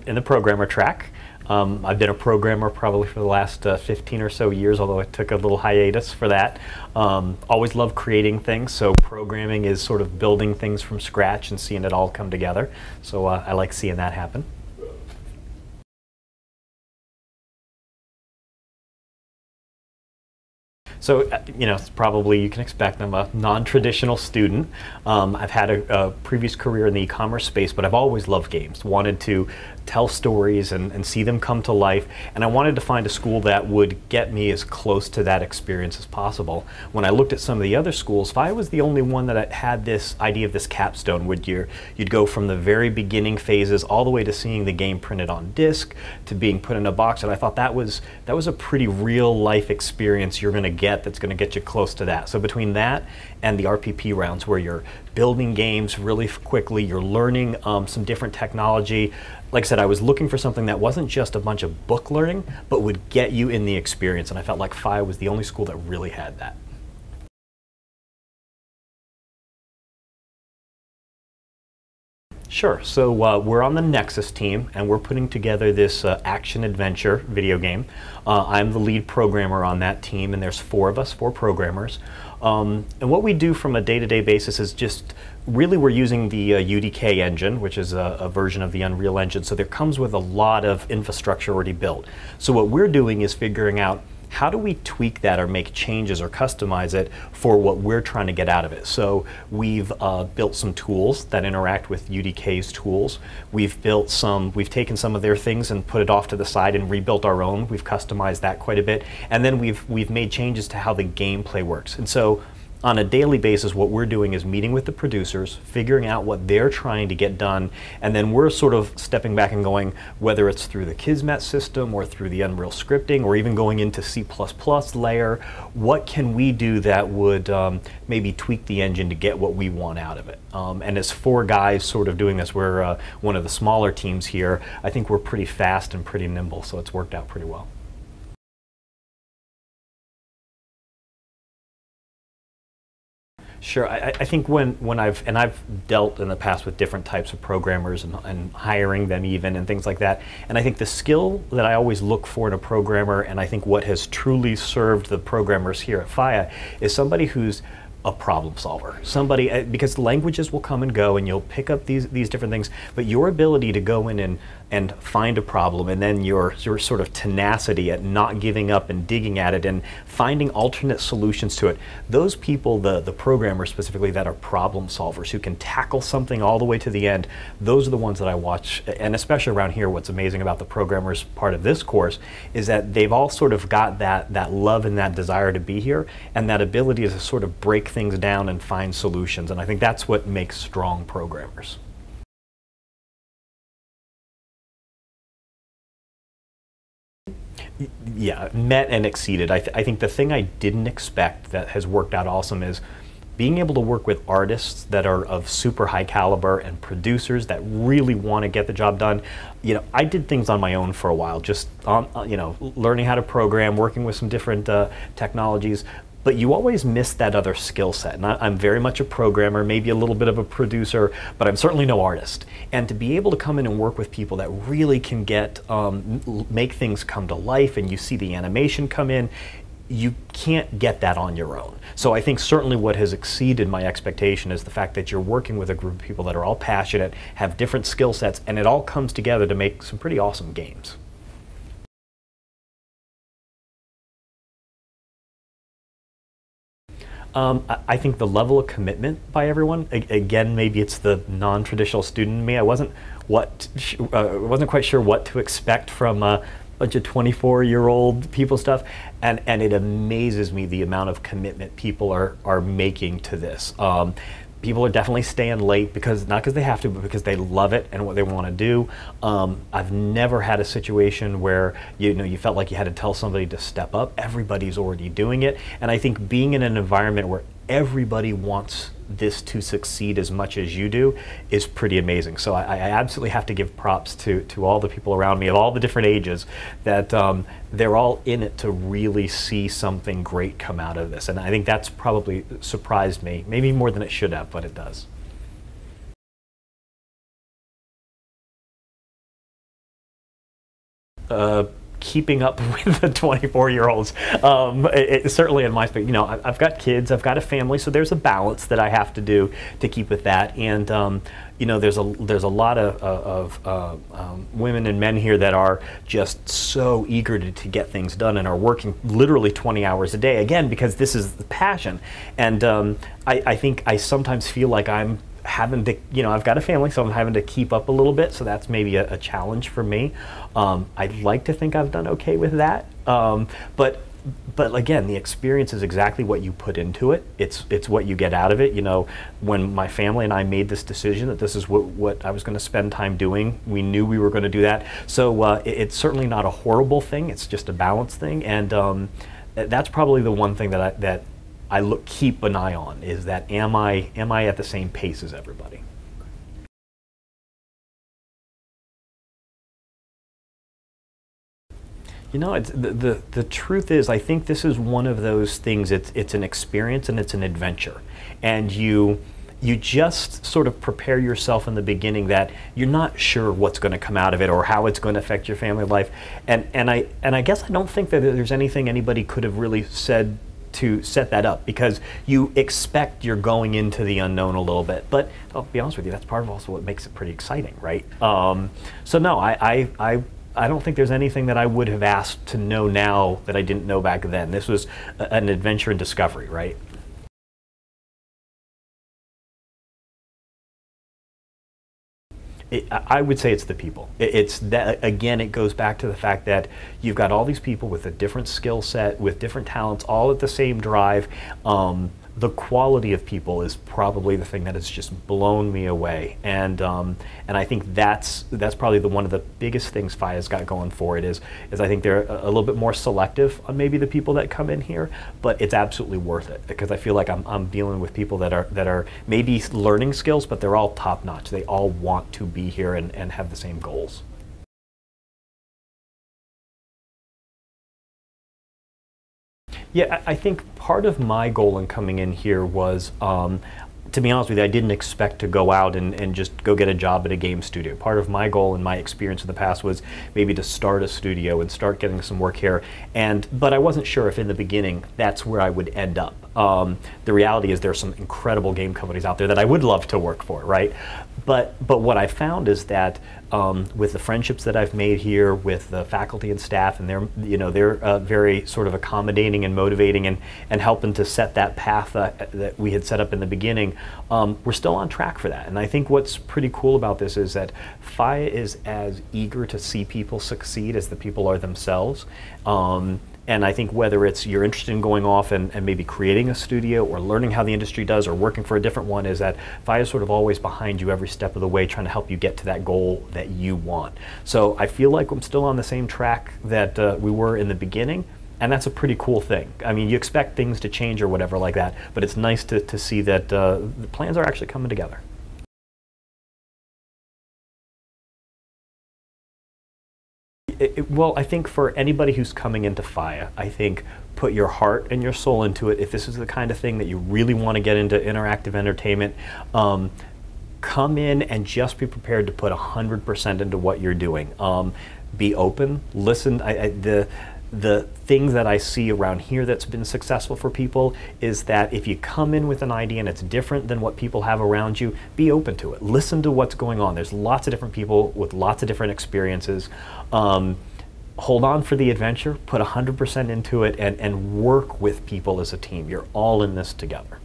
in the programmer track. I've been a programmer probably for the last 15 or so years, although I took a little hiatus for that. Always love creating things, so programming is sort of building things from scratch and seeing it all come together. So I like seeing that happen. So, you know, probably you can expect I'm a non-traditional student. I've had a previous career in the e-commerce space, but I've always loved games, wanted to tell stories and see them come to life, and I wanted to find a school that would get me as close to that experience as possible. When I looked at some of the other schools, FIEA was the only one that had this idea of this capstone, you'd go from the very beginning phases all the way to seeing the game printed on disc, to being put in a box, and I thought that was a pretty real life experience you're going to get that's going to get you close to that. So between that and the RPP rounds where you're building games really quickly, you're learning some different technology. Like I said, I was looking for something that wasn't just a bunch of book learning, but would get you in the experience, and I felt like FIEA was the only school that really had that. Sure. So we're on the Nexus team, and we're putting together this action-adventure video game. I'm the lead programmer on that team, and there's 4 of us, 4 programmers. And what we do from a day-to-day basis is just really we're using the UDK engine, which is a version of the Unreal Engine. So there comes with a lot of infrastructure already built. So what we're doing is figuring out how do we tweak that or make changes or customize it for what we're trying to get out of it. So we've built some tools that interact with UDK's tools. We've taken some of their things and put it off to the side and rebuilt our own. We've customized that quite a bit. And then we've made changes to how the gameplay works. And so on a daily basis, what we're doing is meeting with the producers, figuring out what they're trying to get done, and then we're sort of stepping back and going, whether it's through the Kismet system or through the Unreal scripting or even going into C++ layer, what can we do that would maybe tweak the engine to get what we want out of it? And as 4 guys sort of doing this, we're one of the smaller teams here. I think we're pretty fast and pretty nimble, so it's worked out pretty well. Sure. I think when I've dealt in the past with different types of programmers and hiring them even and things like that, and I think the skill that I always look for in a programmer, and I think what has truly served the programmers here at FIEA, is somebody who's a problem solver. Somebody, because languages will come and go and you'll pick up these different things, but your ability to go in and find a problem, and then your sort of tenacity at not giving up and digging at it and finding alternate solutions to it, those people, the programmers specifically that are problem solvers who can tackle something all the way to the end, those are the ones that I watch. And especially around here, what's amazing about the programmers part of this course is that they've all sort of got that love and that desire to be here and that ability to sort of break things down and find solutions, and I think that's what makes strong programmers. Yeah, met and exceeded. I think the thing I didn't expect that has worked out awesome is being able to work with artists that are of super high caliber and producers that really want to get the job done. You know, I did things on my own for a while, just you know, learning how to program, working with some different technologies. But you always miss that other skill set. And I'm very much a programmer, maybe a little bit of a producer, but I'm certainly no artist. And to be able to come in and work with people that really can make things come to life, and you see the animation come in, you can't get that on your own. So I think certainly what has exceeded my expectation is the fact that you're working with a group of people that are all passionate, have different skill sets, and it all comes together to make some pretty awesome games. I think the level of commitment by everyone, again, maybe it's the non-traditional student in me. I wasn't quite sure what to expect from a bunch of 24-year-old people stuff, and it amazes me the amount of commitment people are making to this. People are definitely staying late not because they have to, but because they love it and what they want to do. I've never had a situation where you felt like you had to tell somebody to step up. Everybody's already doing it, and I think being in an environment where everybody wants this to succeed as much as you do is pretty amazing. So I absolutely have to give props to all the people around me of all the different ages that they're all in it to really see something great come out of this. And I think that's probably surprised me, maybe more than it should have, but it does. keeping up with the 24-year-olds. Certainly in my space, you know, I've got kids, I've got a family, so there's a balance that I have to do to keep with that. And you know, there's a lot of women and men here that are just so eager to get things done and are working literally 20 hours a day, again, because this is the passion. And I think I sometimes feel like I'm having to, you know, I've got a family, so I'm having to keep up a little bit, so that's maybe a challenge for me. I'd like to think I've done okay with that, but again, the experience is exactly what you put into it. It's what you get out of it. You know, when my family and I made this decision that this is what I was going to spend time doing, we knew we were going to do that. So it's certainly not a horrible thing. It's just a balance thing, and that's probably the one thing that I keep an eye on, is that am I at the same pace as everybody? You know, the truth is, I think this is one of those things. It's an experience and it's an adventure, and you just sort of prepare yourself in the beginning that you're not sure what's going to come out of it or how it's going to affect your family life. And I guess I don't think that there's anything anybody could have really said to set that up, because you expect you're going into the unknown a little bit. But I'll be honest with you, that's part of also what makes it pretty exciting, right? So no, I don't think there's anything that I would have asked to know now that I didn't know back then. This was an adventure and discovery, right? I would say it's the people. It's that, again, it goes back to the fact that you've got all these people with a different skill set, with different talents, all at the same drive. The quality of people is probably the thing that has just blown me away, and I think that's probably one of the biggest things FIEA's got going for it is I think they're a little bit more selective on maybe the people that come in here, but it's absolutely worth it, because I feel like I'm dealing with people that are maybe learning skills, but they're all top notch. They all want to be here and have the same goals. Yeah, I think part of my goal in coming in here was, to be honest with you, I didn't expect to go out and just go get a job at a game studio. Part of my goal and my experience in the past was maybe to start a studio and start getting some work here. But I wasn't sure if in the beginning that's where I would end up. The reality is there's some incredible game companies out there that I would love to work for, right? But what I found is that with the friendships that I've made here with the faculty and staff, and they're very sort of accommodating and motivating and helping to set that path that we had set up in the beginning, we're still on track for that. And I think what's pretty cool about this is that FIEA is as eager to see people succeed as the people are themselves. And I think whether it's you're interested in going off and maybe creating a studio or learning how the industry does or working for a different one, is that FIEA is sort of always behind you every step of the way, trying to help you get to that goal that you want. So I feel like I'm still on the same track that we were in the beginning, and that's a pretty cool thing. I mean, you expect things to change or whatever like that, but it's nice to see that the plans are actually coming together. Well, I think for anybody who's coming into FIEA, I think put your heart and your soul into it. If this is the kind of thing that you really want to get into interactive entertainment, come in and just be prepared to put 100% into what you're doing. Be open, listen. The thing that I see around here that's been successful for people is that if you come in with an idea and it's different than what people have around you, be open to it. Listen to what's going on. There's lots of different people with lots of different experiences. Hold on for the adventure, put 100% into it, and work with people as a team. You're all in this together.